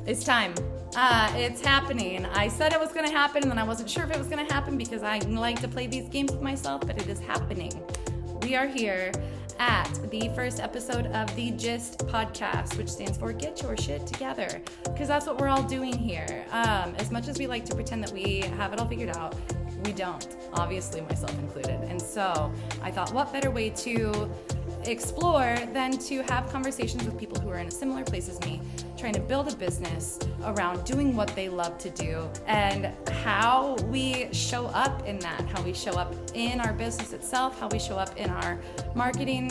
It's time. It's happening. I said it was going to happen, and then I wasn't sure if it was going to happen because I like to play these games with myself, but it is happening. We are here at the first episode of the GYST Podcast, which stands for Get Your Shit Together, because that's what we're all doing here. As much as we like to pretend that we have it all figured out, we don't, obviously myself included. And so I thought, what better way to explore than to have conversations with people who are in a similar place as me, trying to build a business around doing what they love to do, and how we show up in that, how we show up in our business itself, how we show up in our marketing,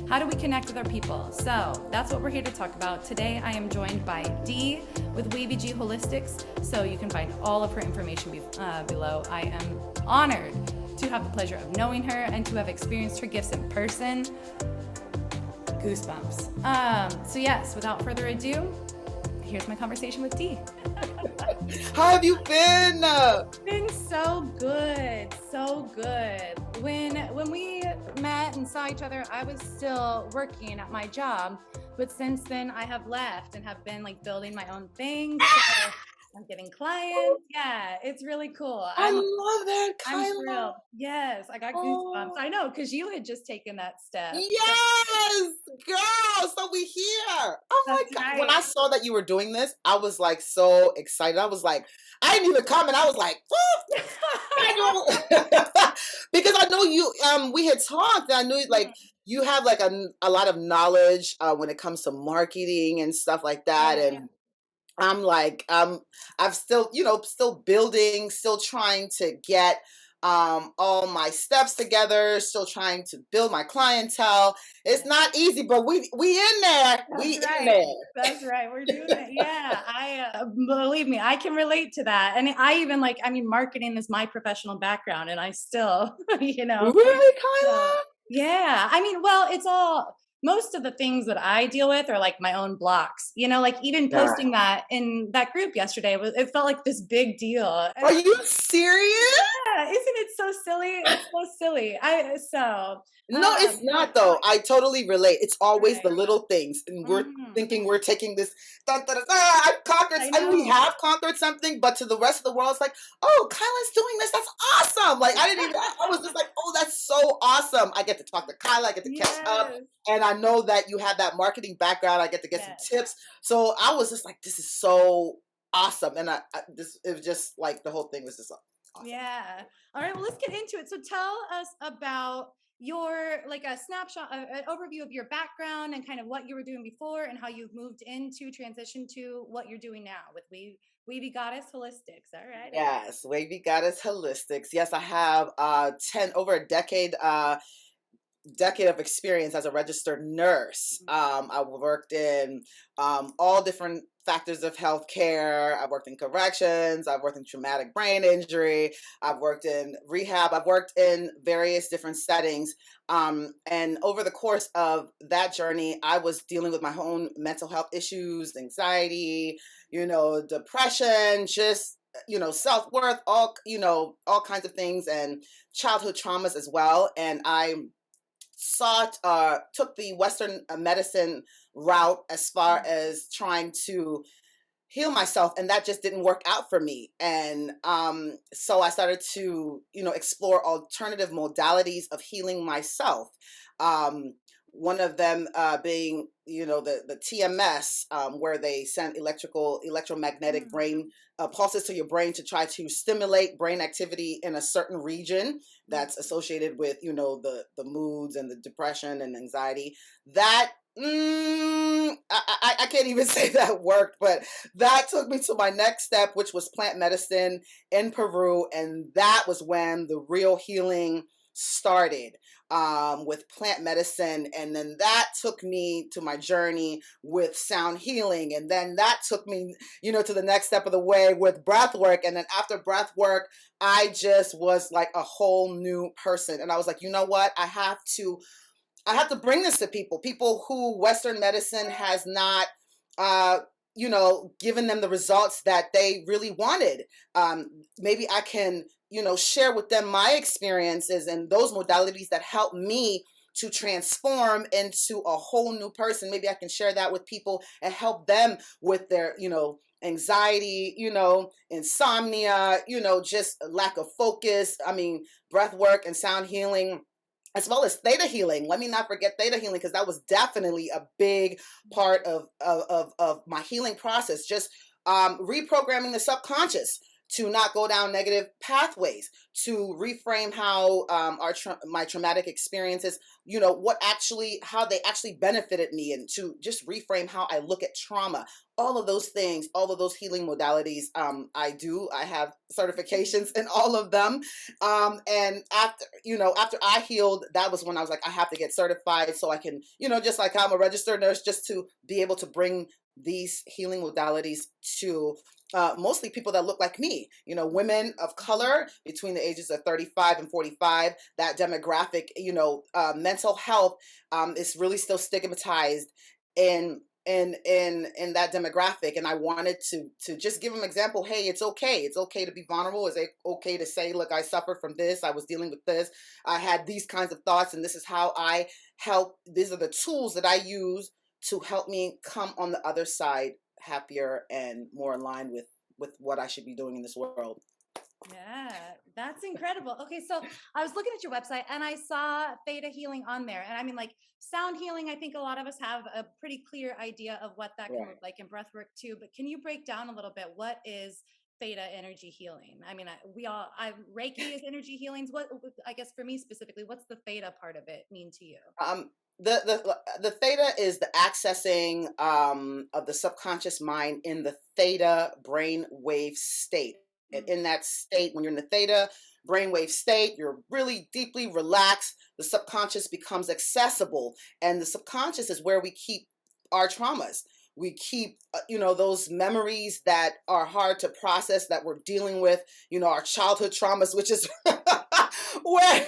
how do we connect with our people? So that's what we're here to talk about. Today I am joined by Dee with Wavee Goddess Holistics, so you can find all of her information below. I am honored to have the pleasure of knowing her and to have experienced her gifts in person. Goosebumps. So yes, without further ado, here's my conversation with Dee. How have you been? Been so good, so good. When we met and saw each other, I was still working at my job, but since then I have left and have been building my own thing. So I'm getting clients. Yeah, it's really cool. I love that, Kyla. I'm thrilled. Yes, I got goosebumps. I know, because you had just taken that step. Yes, girl. So we here. Oh my God. Right. When I saw that you were doing this, I was so excited. I was like, I didn't even comment. I was like, because I know you, we had talked, and I knew you have a lot of knowledge when it comes to marketing and stuff like that. Yeah. And I'm still, still building, still trying to get all my steps together, still trying to build my clientele. It's not easy, but we in there. In there. That's right. We're doing it. Yeah. I believe me, I can relate to that. And I even marketing is my professional background, and I still, Really, Kyla? Yeah. It's all. Most of the things that I deal with are my own blocks, even posting that in that group yesterday, it felt like this big deal. Are you serious? Yeah, isn't it so silly? It's so silly. No, it's not though. I totally relate. It's always the little things, and we're thinking we're taking this. I've conquered, and we have conquered something, but to the rest of the world, it's like, oh, Kyla's doing this. That's awesome. I was just like, oh, that's so awesome. I get to talk to Kyla. I get to catch up, and I know that you have that marketing background. I get to get some tips. So I was just like, this is so awesome, and it was just the whole thing was just awesome. Yeah. All right. Well, let's get into it. So tell us about your a snapshot, an overview of your background and kind of what you were doing before and how you've moved into transition to what you're doing now with Wavee Goddess Holistics. All right. Yes, Wavee Goddess Holistics. Yes, I have over a decade of experience as a registered nurse. I worked in all different factors of healthcare. I've worked in corrections. I've worked in traumatic brain injury. I've worked in rehab. I've worked in various different settings. And over the course of that journey, I was dealing with my own mental health issues, anxiety, depression, just self-worth, all kinds of things, and childhood traumas as well. And I took the Western medicine route as far as trying to heal myself, and that just didn't work out for me. And so I started to, explore alternative modalities of healing myself. One of them being, the TMS, where they send electromagnetic brain pulses to your brain to try to stimulate brain activity in a certain region that's associated with, the moods and the depression and anxiety. That I can't even say that worked, but that took me to my next step, which was plant medicine in Peru, and that was when the real healing started with plant medicine. And then that took me to my journey with sound healing, and then that took me to the next step of the way with breath work. And then after breath work, I just was like a whole new person, and I was like, you know what, I have to bring this to people who Western medicine has not given them the results that they really wanted. Maybe I can share with them my experiences and those modalities that help me to transform into a whole new person. Maybe I can share that with people and help them with their, anxiety, insomnia, just lack of focus. I mean, breath work and sound healing, as well as theta healing. Let me not forget theta healing, because that was definitely a big part of my healing process. Just reprogramming the subconscious to not go down negative pathways, to reframe how my traumatic experiences, how they actually benefited me, and to just reframe how I look at trauma. All of those things, all of those healing modalities, I have certifications in all of them. And after I healed, that was when I was like, I have to get certified so I can, just like I'm a registered nurse, just to be able to bring these healing modalities to mostly people that look like me, women of color between the ages of 35 and 45. That demographic, mental health is really still stigmatized in that demographic. And I wanted to just give them an example. Hey, it's okay to be vulnerable. It's okay to say, look, I suffered from this, I was dealing with this, I had these kinds of thoughts, and this is how I help. These are the tools that I use to help me come on the other side happier and more in line with what I should be doing in this world. Yeah, that's incredible. Okay, so I was looking at your website and I saw theta healing on there. And I mean, like sound healing, I think a lot of us have a pretty clear idea of what that can look like, in breath work too. But can you break down a little bit, what is theta energy healing? I mean, Reiki is energy healings. I guess for me specifically, what's the theta part of it mean to you? The theta is the accessing of the subconscious mind in the theta brain wave state. And in that state, when you're in the theta brainwave state, you're really deeply relaxed. The subconscious becomes accessible, and the subconscious is where we keep our traumas. We keep, those memories that are hard to process, that we're dealing with, our childhood traumas, which is where,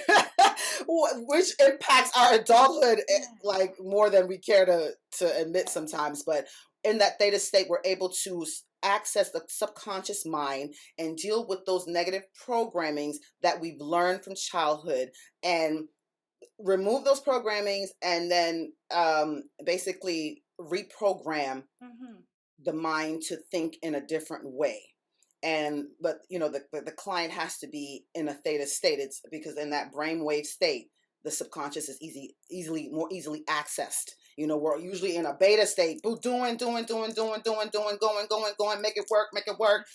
which impacts our adulthood like more than we care to admit sometimes. But in that theta state, we're able to access the subconscious mind and deal with those negative programmings that we've learned from childhood, and remove those programmings, and then basically reprogram the mind to think in a different way. But the client has to be in a theta state. It's because in that brainwave state, the subconscious is more easily accessed. We're usually in a beta state, doing, going, make it work.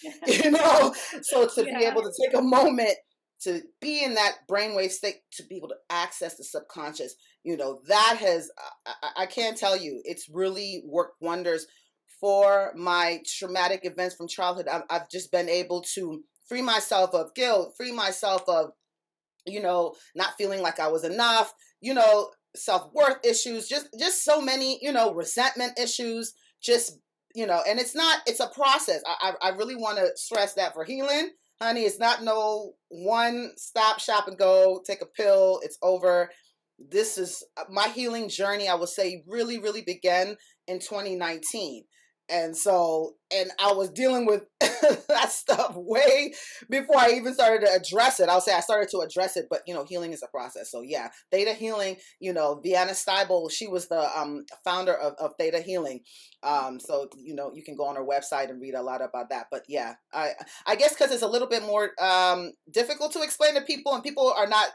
So to be able to take a moment to be in that brainwave state, to be able to access the subconscious, that has, I can't tell you, it's really worked wonders for my traumatic events from childhood. I've just been able to free myself of guilt, free myself of, not feeling like I was enough, self-worth issues, just so many, resentment issues, just, and it's a process. I really want to stress that for healing, honey, it's not no one stop shop and go take a pill, it's over. This is my healing journey, I would say, really, really began in 2019. And I was dealing with that stuff way before I even started to address it. I'll say I started to address it, but healing is a process. So yeah, theta healing, Vianna Steibel, she was the founder of theta healing. So you can go on her website and read a lot about that. But yeah, I guess because it's a little bit more difficult to explain to people, and people are not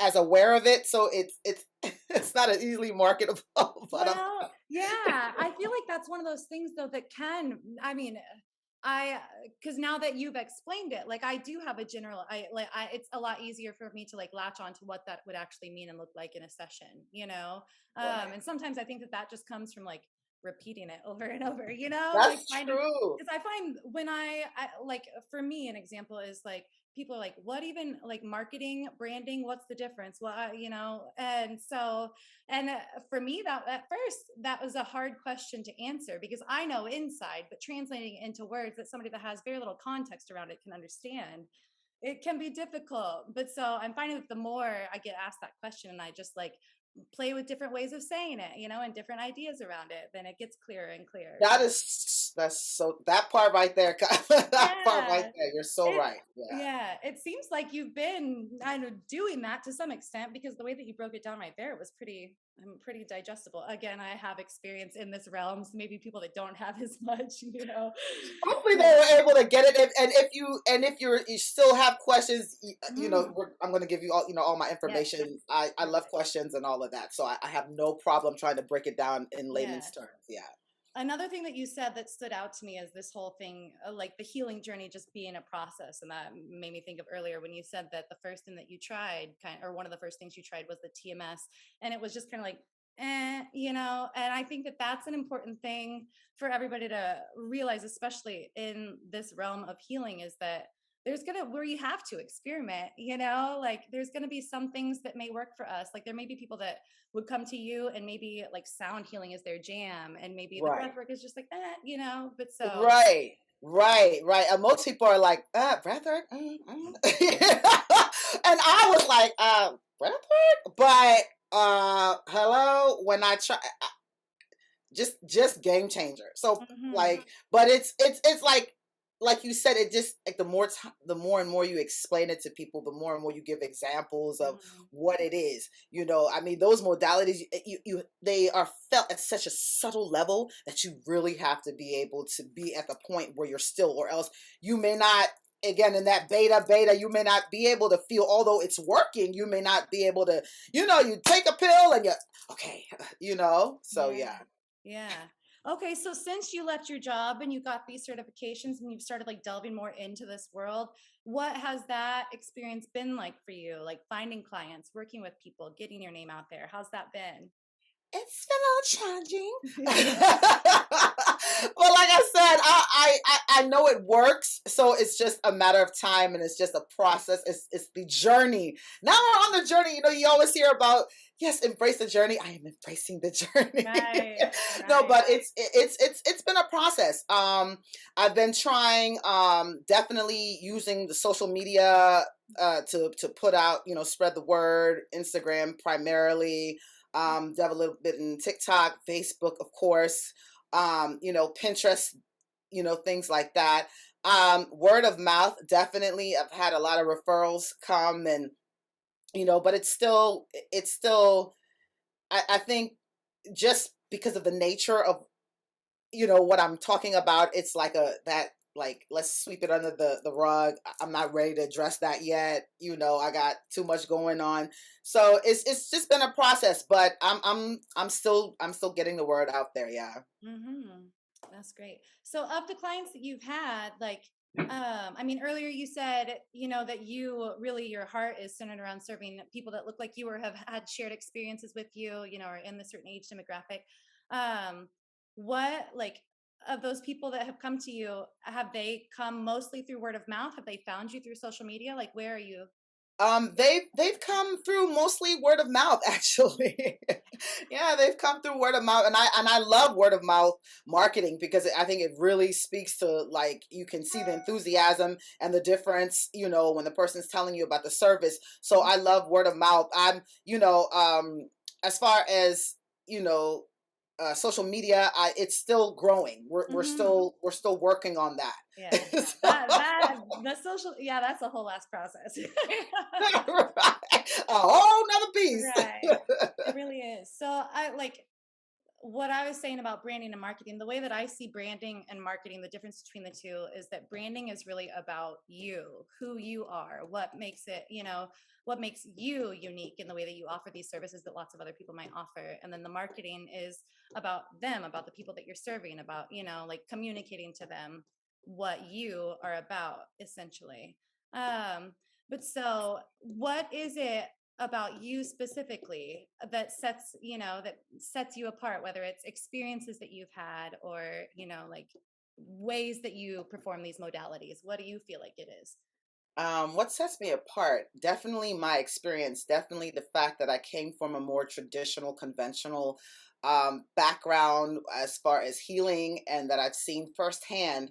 as aware of it, so it's not as easily marketable. But yeah, I feel like that's one of those things though that can, I mean, because now that you've explained it, like I do have a general, it's a lot easier for me to like latch on to what that would actually mean and look like in a session, and sometimes I think that just comes from like repeating it over and over, That's true. Because I find when I like, for me, an example is like, people are like, what even, like marketing, branding, what's the difference? Well, and so, and for me, that at first, that was a hard question to answer, because I know inside, but translating it into words that somebody that has very little context around it can understand, it can be difficult. But so I'm finding that the more I get asked that question and I just like play with different ways of saying it, and different ideas around it, then it gets clearer and clearer. That is so that part right there. That part right Yeah. there. You're so It, right. Yeah. yeah, it seems like you've been kind of doing that to some extent because the way that you broke it down right there was pretty digestible. Again, I have experience in this realm, so maybe people that don't have as much, Hopefully they were able to get it. And if you still have questions, Mm, I'm going to give you all my yes, information. I love perfect. questions and all of that, so I have no problem trying to break it down in Yeah. layman's terms. Yeah. Another thing that you said that stood out to me is this whole thing, like the healing journey just being a process. And that made me think of earlier when you said that the first thing that you tried, or one of the first things you tried was the TMS. And it was just kind of like, and I think that that's an important thing for everybody to realize, especially in this realm of healing, is that where you have to experiment, like there's gonna be some things that may work for us. Like there may be people that would come to you and maybe like sound healing is their jam and maybe the Right. breath work is just like but so Right. And most people are like, breath work? And I was like, breath work? But hello, when I try, just game changer. So mhm, like, but it's like you said, it just like the more and more you explain it to people, the more and more you give examples of mhm, what it is. I mean, those modalities, they are felt at such a subtle level that you really have to be able to be at the point where you're still, or else you may not. Again, in that beta, you may not be able to feel, although it's working, you may not be able to, you take a pill and you, okay, so yeah, yeah. yeah. Okay, so since you left your job and you got these certifications and you've started like delving more into this world, what has that experience been like for you? Like finding clients, working with people, getting your name out there. How's that been? It's been a little challenging. Well, like I said, I know it works, so it's just a matter of time, and it's just a process. It's the journey. Now we're on the journey. You always hear about, yes, embrace the journey. I am embracing the journey. Right, No, right. but it's been a process. I've been trying, definitely using the social media to put out, spread the word. Instagram primarily, done a little bit in TikTok, Facebook, of course, Pinterest, things like that. Word of mouth, definitely. I've had a lot of referrals come, and, but it's still, I think just because of the nature of, what I'm talking about, it's like like, let's sweep it under the rug. I'm not ready to address that yet. I got too much going on. So it's just been a process, but I'm still getting the word out there. Yeah. Mm-hmm. That's great. So, of the clients that you've had, like, I mean, earlier you said, that your heart is centered around serving people that look like you or have had shared experiences with you, or in the certain age demographic. Um, what, like, of those people that have come to you, have they come mostly through word of mouth? Have they found you through social media? Like, where are you? They've come through mostly word of mouth, actually. Yeah, they've come through word of mouth, and I love word of mouth marketing because I think it really speaks to, like, you can see the enthusiasm and the difference, when the person's telling you about the service. So I love word of mouth. As far as, you know, social media, it's still growing. We're Mm-hmm. still working on Yeah. that. That the social, yeah, that's a whole ass process. Right. A whole nother piece. Right. It really is. So I like what I was saying about branding and marketing. The way that I see branding and marketing, the difference between the two is that branding is really about you, who you are, what makes you unique in the way that you offer these services that lots of other people might offer. And then the marketing is about them, about the people that you're serving, about, like communicating to them what you are about essentially. Um, but so what is it about you specifically that sets you apart, whether it's experiences that you've had or like ways that you perform these modalities? What do you feel like it is? What sets me apart? Definitely my experience. Definitely the fact that I came from a more traditional, conventional background as far as healing, and that I've seen firsthand,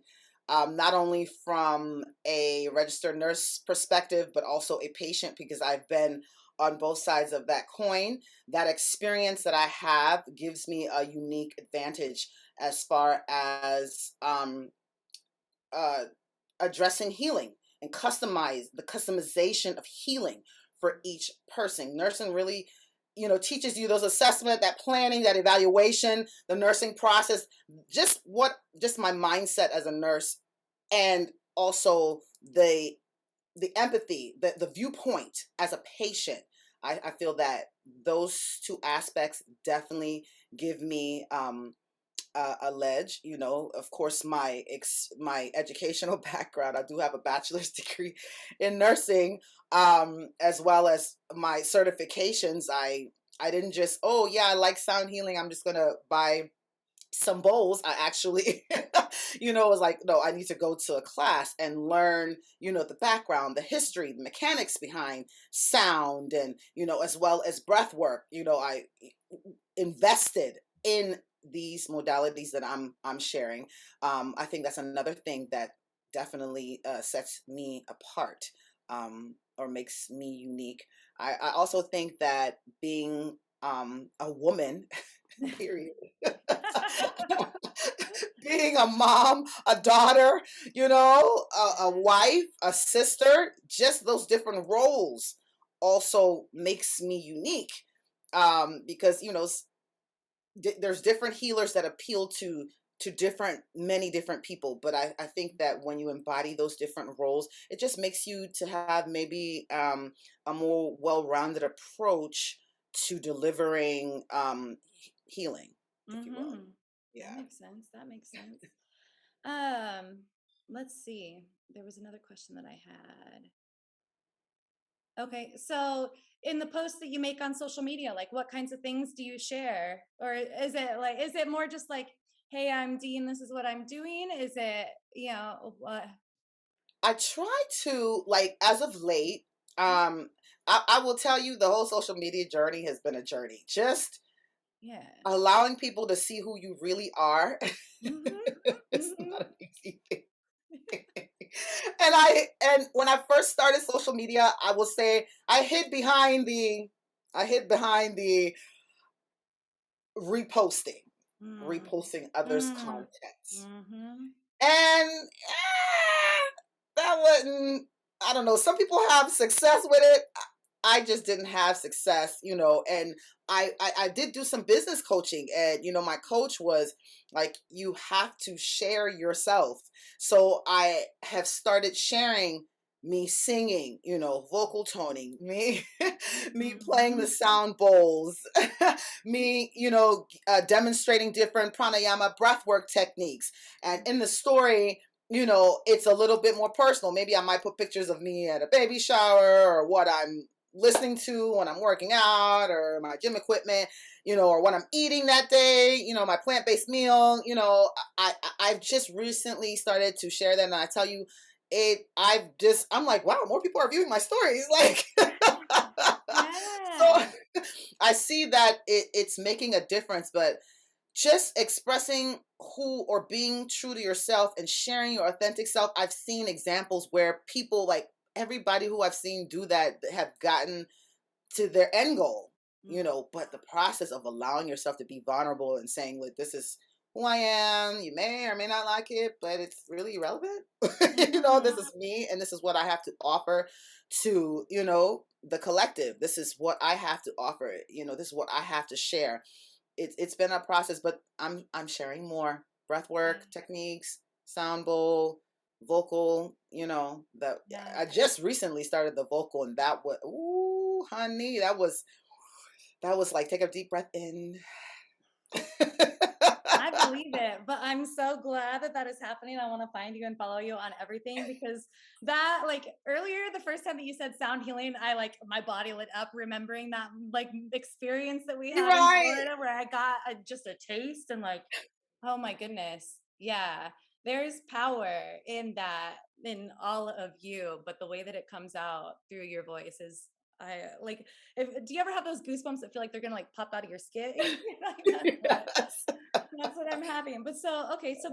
not only from a registered nurse perspective, but also a patient, because I've been on both sides of that coin. That experience that I have gives me a unique advantage as far as uh, addressing healing and the customization of healing for each person. Nursing really, teaches you those assessment, that planning, that evaluation, the nursing process, just my mindset as a nurse, and also the empathy, the viewpoint as a patient. I feel that those two aspects definitely give me a ledge. Of course, my educational background, I do have a bachelor's degree in nursing, as well as my certifications. I didn't just, oh yeah, I like sound healing, I'm just gonna buy some bowls. I actually, was like, no, I need to go to a class and learn, the background, the history, the mechanics behind sound, and, as well as breath work. I invested in these modalities that I'm sharing. I think that's another thing that definitely sets me apart, or makes me unique. I also think that being a woman, period, being a mom, a daughter, a wife, a sister, just those different roles also makes me unique. Because there's different healers that appeal to many different people, but I think that when you embody those different roles, it just makes you to have maybe a more well-rounded approach to delivering healing, if you will. Yeah. That makes sense. Let's see. There was another question that I had. Okay, so in the posts that you make on social media, like what kinds of things do you share? Or is it more just like, hey, I'm Dee and this is what I'm doing? Is it, I try to, like, as of late, I will tell you, the whole social media journey has been a journey. Just yeah, allowing people to see who you really are. It's mm-hmm. not an easy thing. And when I first started social media, I will say I hid behind the reposting, reposting others' content. Mm-hmm. And that wasn't, I don't know, some people have success with it. I just didn't have success, and I did do some business coaching, and, my coach was like, you have to share yourself. So I have started sharing me singing, vocal toning, me, me playing the sound bowls, me, demonstrating different pranayama breathwork techniques. And in the story, it's a little bit more personal. Maybe I might put pictures of me at a baby shower, or what I'm listening to when I'm working out, or my gym equipment, or what I'm eating that day, my plant-based meal. I've just recently started to share that, and I tell you, I'm like, wow, more people are viewing my stories. Like, so I see that it's making a difference. But just expressing who, or being true to yourself and sharing your authentic self, I've seen examples where people, like, everybody who I've seen do that have gotten to their end goal, but the process of allowing yourself to be vulnerable and saying, like, this is who I am. You may or may not like it, but it's really irrelevant. This is me, and this is what I have to offer to, the collective. This is what I have to offer. This is what I have to share. It's been a process, but I'm sharing more breathwork techniques, sound bowl, vocal, that I just recently started the vocal, and that was, ooh, honey, that was like, take a deep breath in. I believe it, but I'm so glad that is happening. I want to find you and follow you on everything, because that, like, earlier, the first time that you said sound healing, my body lit up remembering that, like, experience that we had in Florida, where I got just a taste, and, like, oh my goodness. Yeah. There's power in that, in all of you, but the way that it comes out through your voice is, I like, do you ever have those goosebumps that feel like they're going to, like, pop out of your skin? Yes. That's what I'm having. But so, okay, so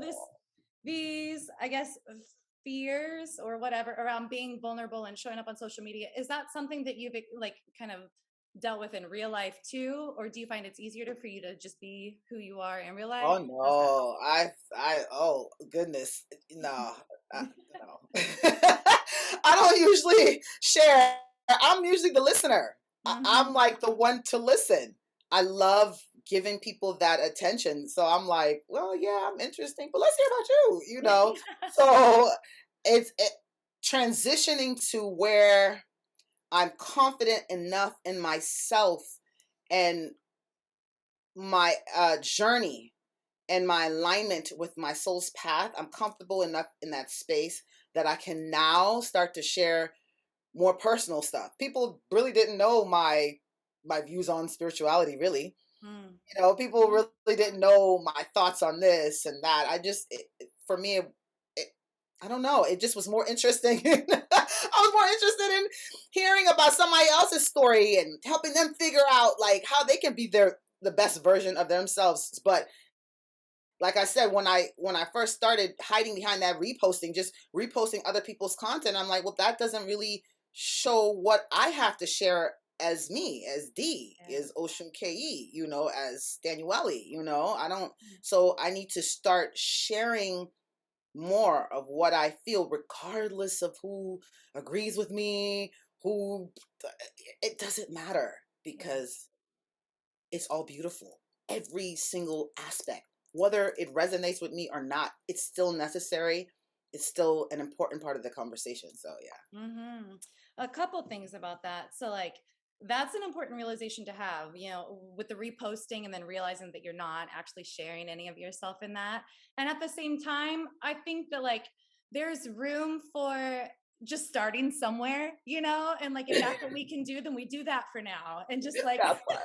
these, I guess, fears or whatever around being vulnerable and showing up on social media, is that something that you've, like, kind of dealt with in real life too, or do you find it's easier for you to just be who you are in real life? Oh How's that? no, oh goodness, no, no. I don't usually share. I'm usually the listener. I'm Mm-hmm. like the one to listen. I love giving people that attention. So I'm like, well, yeah, I'm interesting, but let's hear about you, you know? So it's transitioning to where I'm confident enough in myself and my journey and my alignment with my soul's path. I'm comfortable enough in that space that I can now start to share more personal stuff. People really didn't know my views on spirituality, really. Mm. You know, people really didn't know my thoughts on this and that. For me, it, I don't know. It just was more interesting. I was more interested in hearing about somebody else's story and helping them figure out like how they can be the best version of themselves. But like I said, when I first started hiding behind that reposting, just reposting other people's content, I'm like, well, that doesn't really show what I have to share as me, as Dee, Yeah. as Ocean KE, as Danuwelli, I don't, so I need to start sharing more of what I feel, regardless of who agrees with me, who, it doesn't matter Yeah. because it's all beautiful. Every single aspect, whether it resonates with me or not, it's still necessary. It's still an important part of the conversation. So yeah. Mm-hmm. A couple things about that. So, like, that's an important realization to have, with the reposting and then realizing that you're not actually sharing any of yourself in that. And at the same time, I think that, like, there's room for just starting somewhere, and like, if that's what we can do, then we do that for now. And just like That part.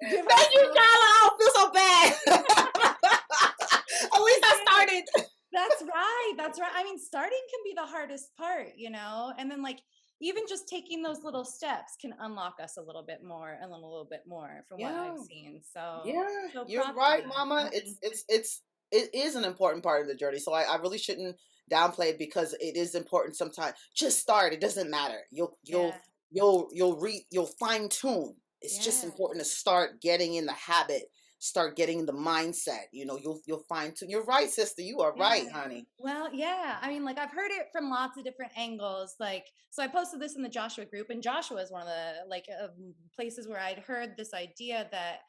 give Thank you, ourselves. Carla. I don't feel so bad. At least I started. That's right. That's right. I mean, starting can be the hardest part, and then like even just taking those little steps can unlock us a little bit more and a little bit more from what Yeah. I've seen. So, Yeah. so You're props to right, that. Mama. It is an important part of the journey. So I really shouldn't downplay it because it is important sometimes. Just start. It doesn't matter. Yeah. You'll fine tune. It's just Yeah. important to start getting in the habit, start getting in the mindset. You'll fine tune. You're right, sister. You are Yeah. right, honey. Well, yeah. I mean, like I've heard it from lots of different angles. Like, so I posted this in the Joshua group, and Joshua is one of the places where I'd heard this idea that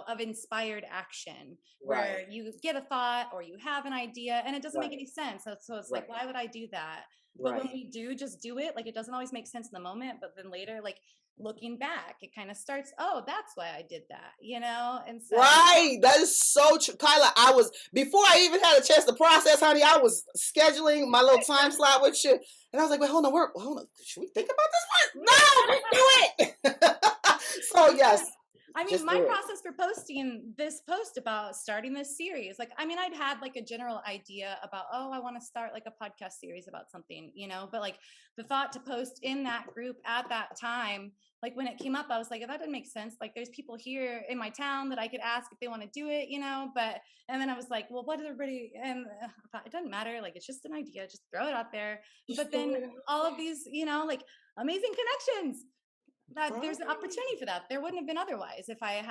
of inspired action, where Right. you get a thought or you have an idea, and it doesn't make Right. any sense. So it's like, Right. why would I do that? But when Right. we do just do it, like it doesn't always make sense in the moment, but then later, like looking back, it kind of starts. Oh, that's why I did that. And so Right. That is so true. Kyla, before I even had a chance to process, honey, I was scheduling my little time slot with you. And I was like, wait, hold on. Should we think about this one? No, just do it. So, yeah. yes, I mean, just my do it. process for posting this post about starting this series, like, I mean, I'd had like a general idea about, oh, I want to start like a podcast series about something, but like the thought to post in that group at that time, like when it came up, I was like, that didn't make sense. Like, there's people here in my town that I could ask if they want to do it, and then I was like, well, what is everybody? And I thought, it doesn't matter. Like, it's just an idea, just throw it out there. Just But do then it. all of these, like amazing connections that there's an Right. opportunity for that. There wouldn't have been otherwise if I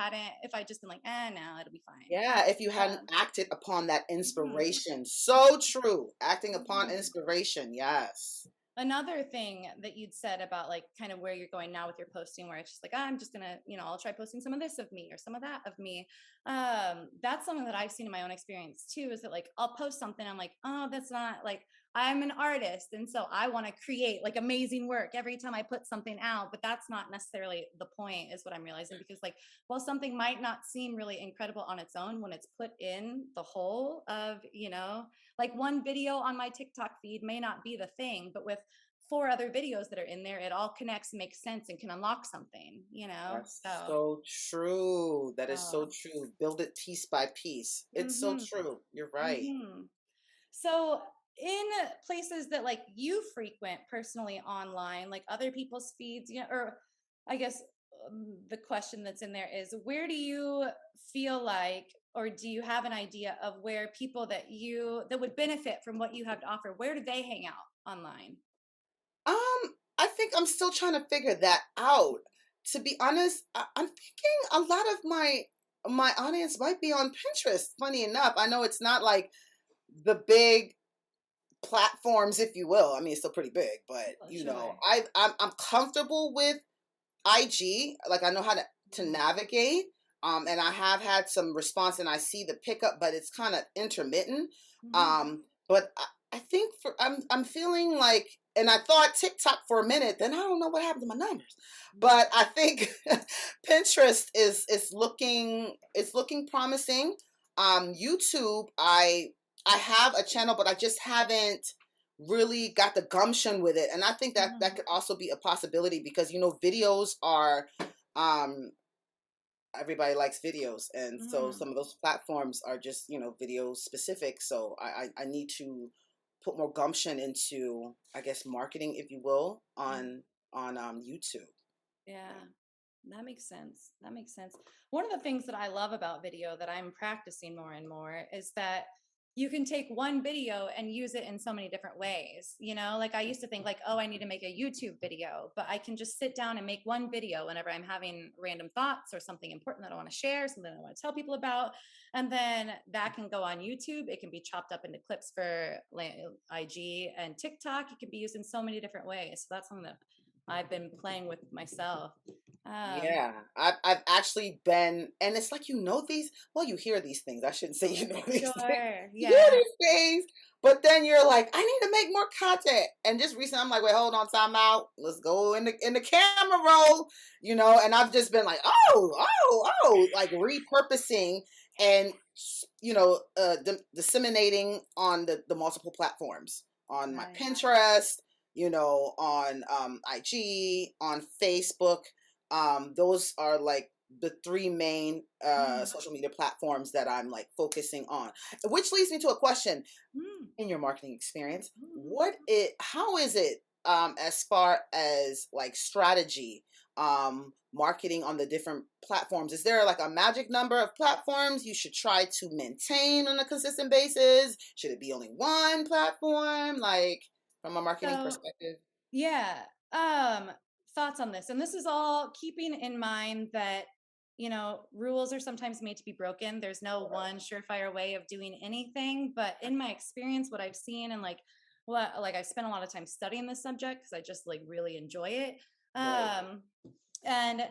just been like, no, it'll be fine. Yeah, if you Yeah. hadn't acted upon that Mhm. inspiration. So true. Acting upon Mhm. inspiration. Yes. Another thing that you'd said about like kind of where you're going now with your posting, where it's just like, I'm just gonna, I'll try posting some of this of me or some of that of me. That's something that I've seen in my own experience too, is that like I'll post something, I'm like, oh, that's not like I'm an artist. And so I want to create like amazing work every time I put something out. But that's not necessarily the point, is what I'm realizing. Because like, while something might not seem really incredible on its own, when it's put in the whole of, like one video on my TikTok feed may not be the thing, but with four other videos that are in there, it all connects, makes sense, and can unlock something, That's So, so true. That is so oh, true. Build it piece by piece. It's so mm-hmm, true. You're right. mm-hmm. So, in places that like you frequent personally online, like other people's feeds, or I guess the question that's in there is, where do you feel like, or do you have an idea of where people that would benefit from what you have to offer, where do they hang out online? I think I'm still trying to figure that out. to be honest, I'm thinking a lot of my audience might be on Pinterest. Funny enough, I know it's not like the big platforms, if you will. I mean, it's still pretty big, but Oh, you know, sure. I'm comfortable with IG. Like I know how to navigate. And I have had some response, and I see the pickup, but it's kind of intermittent. Mhm. But I think I'm feeling like, and I thought TikTok for a minute, then I don't know what happened to my numbers. But I think Pinterest is looking promising. YouTube, I have a channel, but I just haven't really got the gumption with it, and I think that that Mhm. could also be a possibility because videos are um everybody likes videos, and so Mhm. some of those platforms are just video specific. So I need to put more gumption into, I guess, marketing, if you will, Mhm. on YouTube. Yeah, that makes sense. That makes sense. One of the things that I love about video that I'm practicing more and more is that you can take one video and use it in so many different ways. Like I used to think like, oh, I need to make a YouTube video, but I can just sit down and make one video whenever I'm having random thoughts or something important that I want to share, something I want to tell people about. And then that can go on YouTube. It can be chopped up into clips for IG and TikTok. It can be used in so many different ways. So that's something that I've been playing with myself. Um, Yeah, I've actually been, and it's like these. Well, you hear these things. I shouldn't say these things. sure. You hear Yeah. these things, but then you're like, I need to make more content. And just recently, I'm like, wait, hold on, time out. Let's go in the camera roll, And I've just been like, like repurposing and disseminating on the multiple platforms on my Right. Pinterest, on IG, on Facebook. Those are like the three main Mm, social media platforms that I'm like focusing on. Which leads me to a question. mm, In your marketing experience, mm. how is it, as far as like strategy, marketing on the different platforms? Is there like a magic number of platforms you should try to maintain on a consistent basis? Should it be only one platform, like from a marketing So, perspective? yeah. Um, Thoughts on this. And this is all keeping in mind that, rules are sometimes made to be broken. There's no one surefire way of doing anything. But in my experience, what I've seen and like I've spent a lot of time studying this subject because I just like really enjoy it. Right. Um, and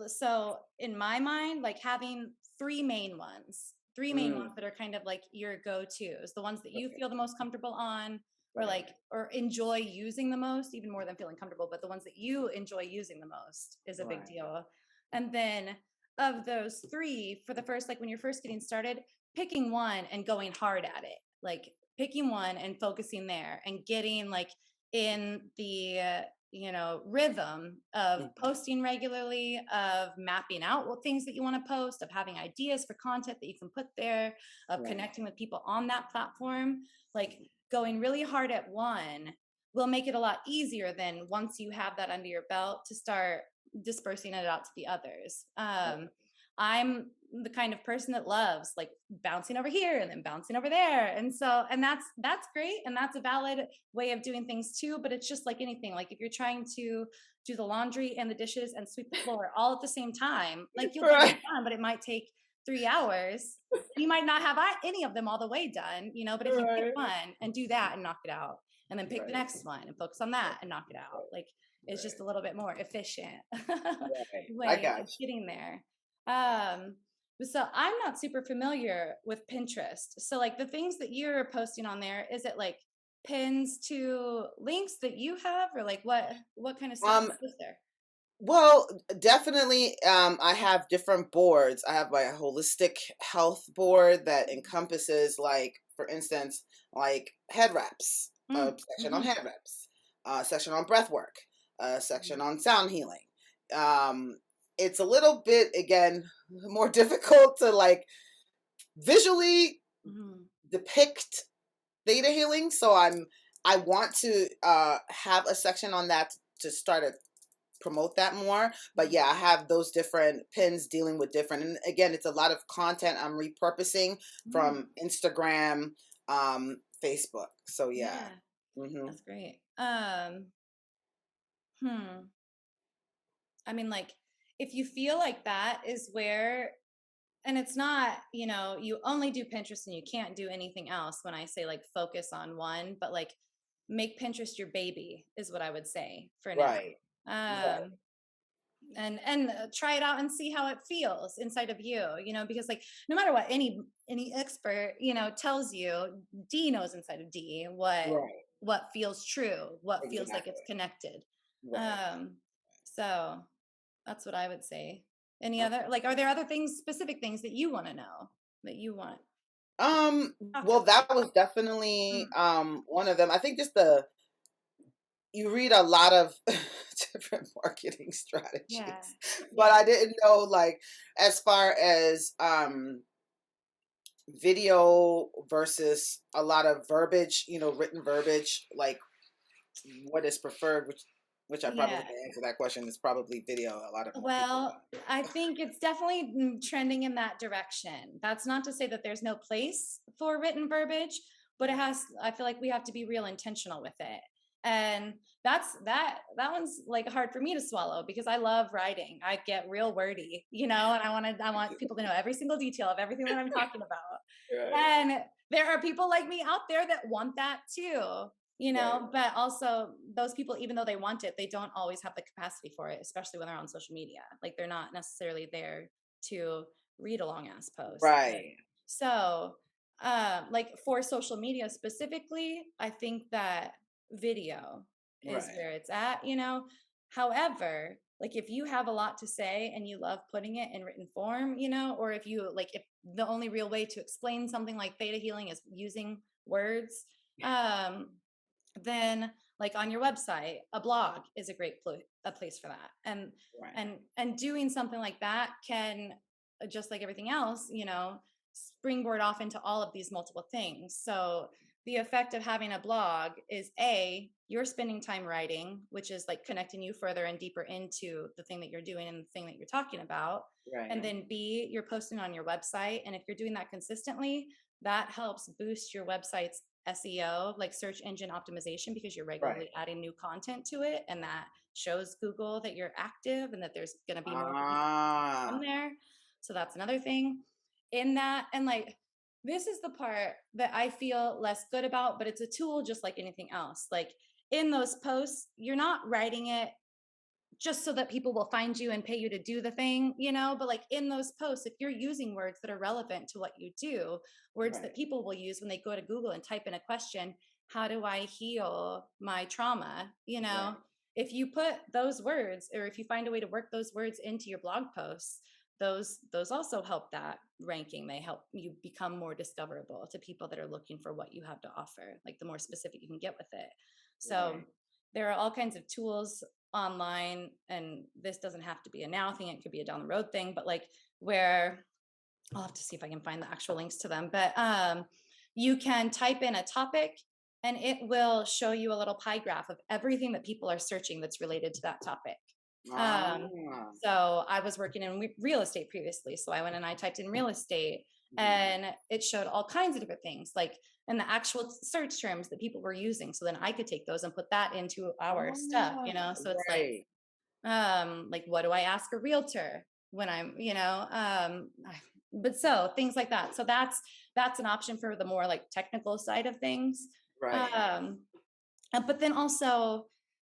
so in my mind, like having three main ones Mm, that are kind of like your go-tos, the ones that you okay. feel the most comfortable on, or Right. or enjoy using the most, even more than feeling comfortable, but the ones that you enjoy using the most is a big Right. deal. And then of those three, for the first, like when you're first getting started, picking one and going hard at it, like picking one and focusing there and getting like in the rhythm of Mm, posting regularly, of mapping out what things that you want to post, of having ideas for content that you can put there, of right. connecting with people on that platform. Like going really hard at one will make it a lot easier than once you have that under your belt to start dispersing it out to the others. I'm the kind of person that loves like bouncing over here and then bouncing over there, and that's great, and that's a valid way of doing things too. But it's just like anything, like if you're trying to do the laundry and the dishes and sweep the floor all at the same time, like you'll get Right. it done, but it might take 3 hours. You might not have any of them all the way done, but if you pick Right. one and do that and knock it out, and then pick the Right. next one and focus on that and knock it out, like it's just Right. a little bit more efficient Right. I way got of getting there. um so I'm not super familiar with Pinterest. So like the things that you're posting on there, is it like pins to links that you have, or like what kind of you. stuff is there? Well, definitely, I have different boards. I have my holistic health board that encompasses, like, for instance, like head wraps, a Mm, section on mhm, head wraps, a section on breath work, a section mhm, on sound healing. Um, it's a little bit, again, more difficult to like visually mhm. depict theta healing. So I want to have a section on that to start a promote that more. But Mhm. yeah, I have those different pins dealing with different, and again, it's a lot of content I'm repurposing Mm, from Instagram, Facebook. So yeah. yeah, Hmm. that's great. Hmm. I mean, like, if you feel like that is where, and it's not, you only do Pinterest and you can't do anything else when I say like focus on one, but like make Pinterest your baby is what I would say for now. Right. Right. And try it out and see how it feels inside of you, because like no matter what any expert, tells you, Dee knows inside of Dee Right. what feels true, what feels like it's Exactly. connected. Right. So that's what I would say. Any Okay. other, like, are there other things, specific things that you want to know, that you want? Well, that was definitely one of them. I think just you read a lot of different marketing strategies, Yeah. but I didn't know, like, as far as video versus a lot of verbiage, written verbiage, like what is preferred, which I probably Yeah. can answer that question, is probably video. A lot of more people. Well, I think it's definitely trending in that direction. That's not to say that there's no place for written verbiage, but I feel like we have to be real intentional with it. And that one's like hard for me to swallow because I love writing. I get real wordy, and I want people to know every single detail of everything that I'm talking about. Right. And there are people like me out there that want that too. Right. But also those people, even though they want it, they don't always have the capacity for it, especially when they're on social media. Like they're not necessarily there to read a long ass post. Right. So, like for social media specifically, I think that video is Right. where it's at. However, like if you have a lot to say and you love putting it in written form, or if the only real way to explain something like theta healing is using words, then like on your website, a blog is a great a place for that. Right. And doing something like that can, just like everything else, springboard off into all of these multiple things. So the effect of having a blog is you're spending time writing, which is like connecting you further and deeper into the thing that you're doing and the thing that you're talking about. Right. And then B, you're posting on your website. And if you're doing that consistently, that helps boost your website's SEO, like search engine optimization, because you're regularly adding new content to it. And that shows Google that you're active and that there's going to be more on there. So that's another thing in that. And like, this is the part that I feel less good about, but it's a tool just like anything else. Like in those posts, you're not writing it just so that people will find you and pay you to do the thing, but like in those posts, if you're using words that are relevant to what you do, words that people will use when they go to Google and type in a question, how do I heal my trauma? If you put those words, or if you find a way to work those words into your blog posts, those also help that ranking. They help you become more discoverable to people that are looking for what you have to offer, like the more specific you can get with it. So there are all kinds of tools online, and this doesn't have to be a now thing, it could be a down the road thing, but like where I'll have to see if I can find the actual links to them, but you can type in a topic and it will show you a little pie graph of everything that people are searching that's related to that topic. So I was working in real estate previously, so I went and I typed in real estate, and it showed all kinds of different things, like and the actual search terms that people were using. So then I could take those and put that into our stuff, so it's like what do I ask a realtor when I'm, but so things like that. So that's an option for the more like technical side of things. But then also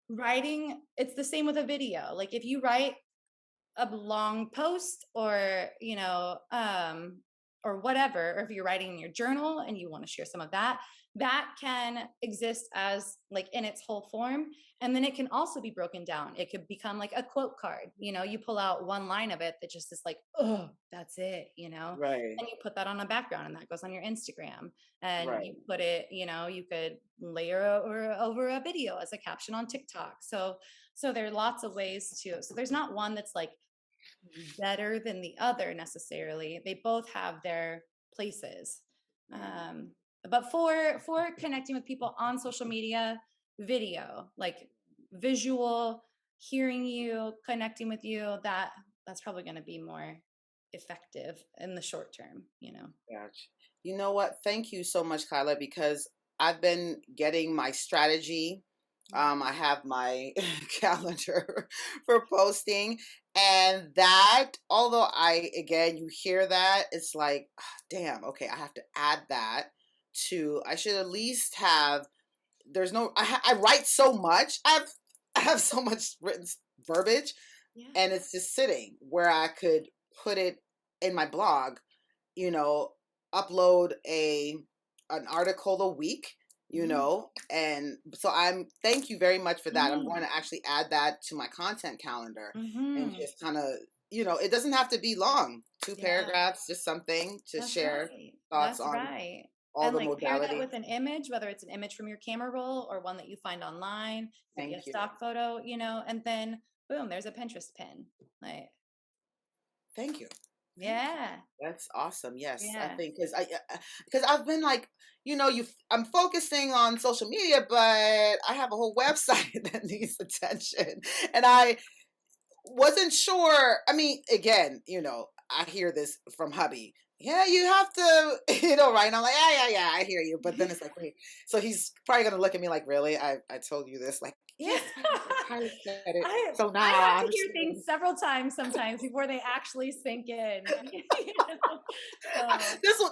writing, it's the same with a video. Like if you write a long post or or whatever, or if you're writing in your journal and you want to share some of that, that can exist as like in its whole form. And then it can also be broken down. It could become like a quote card. You pull out one line of it that just is like, oh, that's it, and you put that on a background and that goes on your Instagram, and you put it, you could layer over a video as a caption on TikTok. So there are lots of ways so there's not one that's like better than the other necessarily. They both have their places. But for connecting with people on social media, video, like visual, hearing you, connecting with you, that's probably going to be more effective in the short term. Gotcha. You know what? Thank you so much, Kyla, because I've been getting my strategy I have my calendar for posting, and that, although again, you hear that, it's like, damn, okay, I have to add that I should at least have, I write so much. I have so much written verbiage, Yeah. and it's just sitting where I could put it in my blog, you know, upload an article a week, and so thank you very much for that. I'm going to actually add that to my content calendar, and just kind of, it doesn't have to be long, two paragraphs, just something to share thoughts on all And the like pair that modalities. with an image, whether it's an image from your camera roll or one that you find online, could be a Thank you. stock photo, and then boom, there's a Pinterest pin. Like, thank you. yeah, That's awesome. Yes, I yeah. think because I've been like, I'm focusing on social media, but I have a whole website that needs attention, and I wasn't sure. I mean, again, I hear this from hubby. Yeah, you have to, right? And I'm like, yeah, I hear you. But then it's like, wait, so he's probably gonna look at me like, really? I told you this, like, Yeah. Kylie said it. So now I have I to hear understand. things several times sometimes before they actually sink in. So,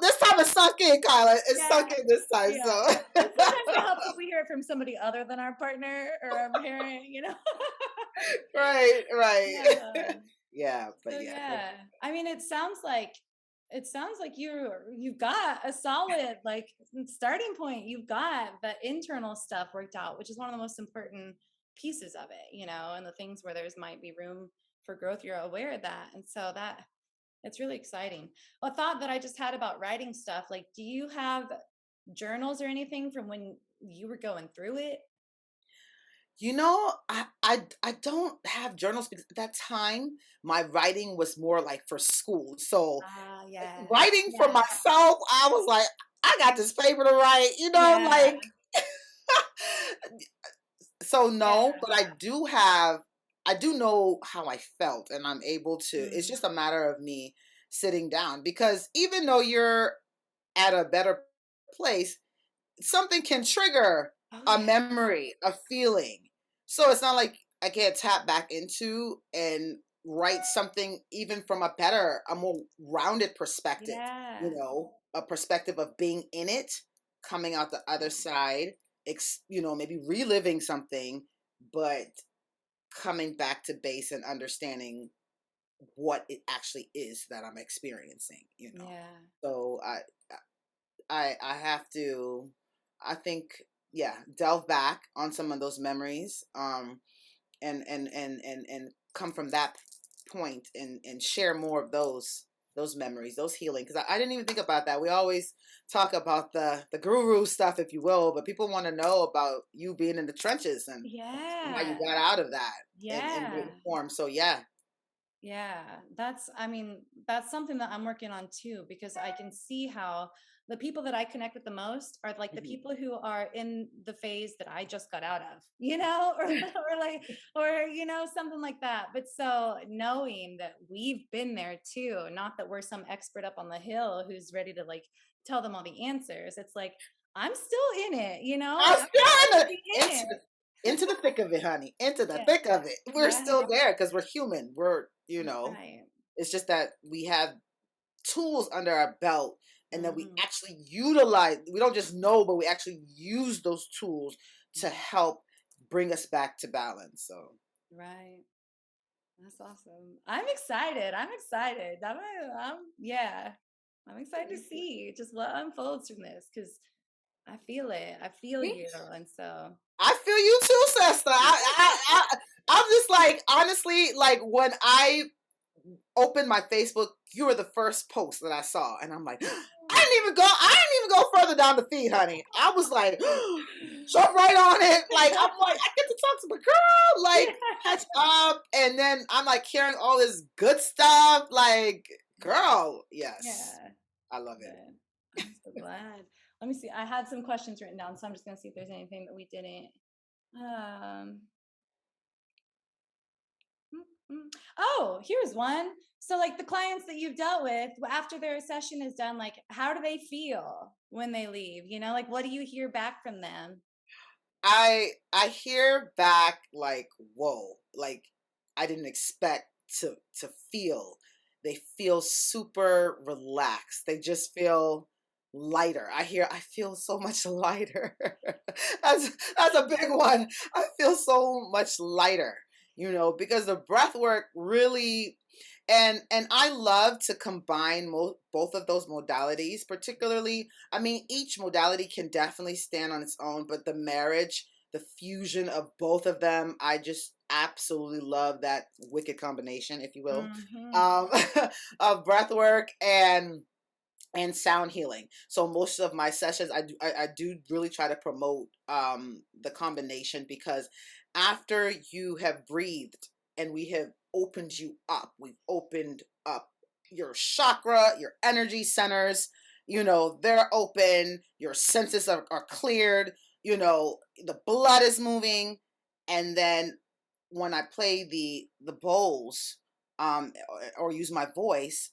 This time it sunk in, Kyla. It sunk in this time. yeah. So And sometimes it helps if we hear it from somebody other than our partner or our parent, right. Yeah. Yeah, but So yeah. yeah, I mean, it sounds like you've got a solid like starting point. You've got the internal stuff worked out, which is one of the most important pieces of it, and the things where there's might be room for growth. You're aware of that, and so that it's really exciting. A thought that I just had about writing stuff, like, do you have journals or anything from when you were going through it? I don't have journals because at that time my writing was more like for school. So Yeah. writing for Yeah. myself, I was like, I got this paper to write, Yeah. like so no, Yeah. but I do know how I felt, and I'm able to, it's just a matter of me sitting down, because even though you're at a better place, something can trigger a memory, a feeling. So it's not like I can't tap back into and write something even from a more rounded perspective, Yeah. a perspective of being in it, coming out the other side, maybe reliving something, but coming back to base and understanding what it actually is that I'm experiencing, Yeah. So I have to, I think, yeah, delve back on some of those memories, and come from that point and share more of those memories, those healing, because I didn't even think about that. We always talk about the guru stuff, if you will, but people want to know about you being in the trenches and how you got out of that in written form. So yeah. Yeah, that's something that I'm working on too, because I can see how the people that I connect with the most are like the people who are in the phase that I just got out of, or something like that. But so knowing that we've been there too, not that we're some expert up on the hill who's ready to like tell them all the answers. It's like, I'm still in it, I'm still in it. into the thick of it, honey. Into the Yeah. thick of it. We're Yeah. still there because we're human. We're, Right. it's just that we have tools under our belt, and that we Mhm. actually utilize. We don't just know, but we actually use those tools to help bring us back to balance. So Right. That's awesome. I'm excited. Yeah. I'm excited to see just what unfolds from this because I feel it. I feel you. And so I feel you too, sister. I'm just like, honestly, like when I opened my Facebook, you were the first post that I saw, and I'm like, I didn't even go further down the feed, honey. I was like, jump right on it. Like, I'm like, I get to talk to my girl, like, catch up, and then I'm like hearing all this good stuff, like, girl, yes, yeah. I love it. I'm so glad. Let me see. I had some questions written down, so I'm just gonna see if there's anything that we didn't. Oh, here's one. So, like the clients that you've dealt with after their session is done, like how do they feel when they leave? Like what do you hear back from them? I hear back like, whoa, like I didn't expect to feel. They feel super relaxed. They just feel lighter. I feel so much lighter. That's a big one. I feel so much lighter, because the breath work really, and I love to combine both of those modalities, particularly, I mean, each modality can definitely stand on its own, but the marriage, the fusion of both of them, I just absolutely love that wicked combination, if you will, of breath work and sound healing. So most of my sessions, I do really try to promote the combination, because after you have breathed and we have opened you up, we've opened up your chakra, your energy centers, they're open, your senses are cleared, the blood is moving. And then when I play the bowls or use my voice,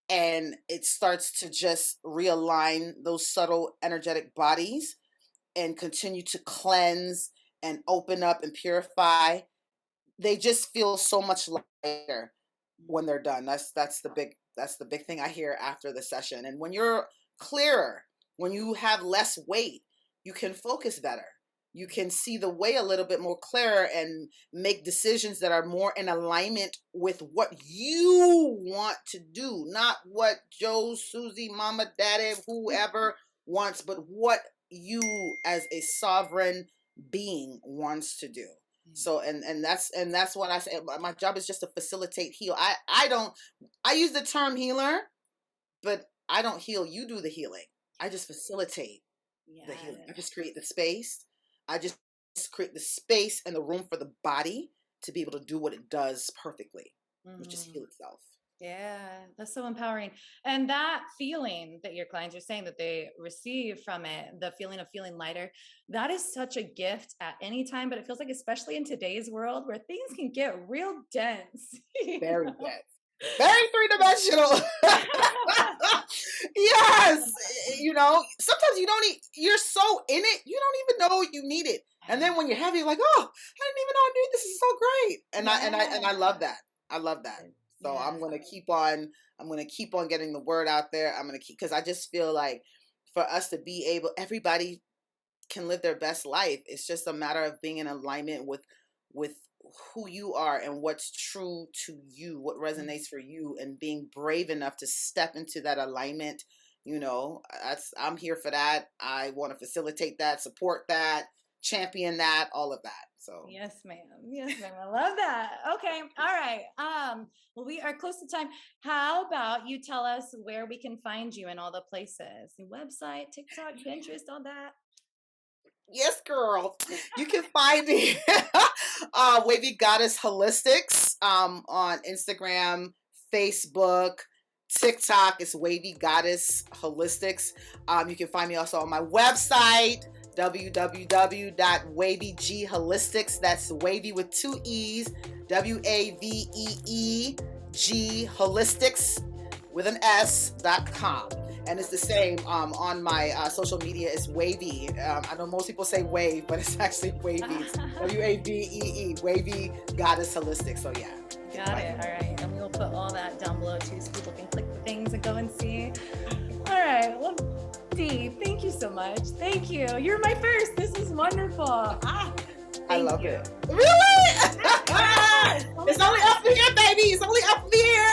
and it starts to just realign those subtle energetic bodies and continue to cleanse and open up and purify, they just feel so much lighter when they're done. That's the big thing I hear after the session. And when you're clearer, when you have less weight, you can focus better. You can see the way a little bit more clearer and make decisions that are more in alignment with what you want to do, not what Joe, Susie, Mama, Daddy, whoever wants, but what you as a sovereign being wants to do. So and that's what I say. My job is just to facilitate, heal. I use the term healer, but I don't heal. You do the healing. I just facilitate the healing. I just create the space. I just create the space and the room for the body to be able to do what it does perfectly, which is heal itself. Yeah, that's so empowering. And that feeling that your clients are saying that they receive from it, the feeling of feeling lighter, that is such a gift at any time. But it feels like, especially in today's world where things can get real dense. Very dense. Very three-dimensional. Yes. Sometimes you're so in it, you don't even know you need it. And then when you're heavy, you're like, oh, I didn't even know I needed this. This is so great. And I love that. I love that. So I'm going to keep on getting the word out there. I'm going to keep, because I just feel like for us to be able, everybody can live their best life. It's just a matter of being in alignment with who you are and what's true to you, what resonates for you, and being brave enough to step into that alignment. I'm here for that. I want to facilitate that, support that, champion that, all of that. So yes, ma'am. I love that. Okay. All right. Well, we are close to time. How about you tell us where we can find you in all the places? Your website, TikTok, Pinterest, all that. Yes, girl. You can find me Wavee Goddess Holistics on Instagram, Facebook, TikTok. It's Wavee Goddess Holistics. You can find me also on my website, www.waveegholistics. That's Wavee with 2 E's, WAVEEG Holistics with an S.com. And it's the same on my social media. It's Wavee. I know most people say Wave, but it's actually Wavee. It's WAVEE, Wavee Goddess Holistics. So yeah. Got it. All right. And we will put all that down below too, so people can click the things and go and see. All right. Well, Dee, thank you so much. Thank you. You're my first. This is wonderful. I love it. Really? It's only up here, baby. It's only up here.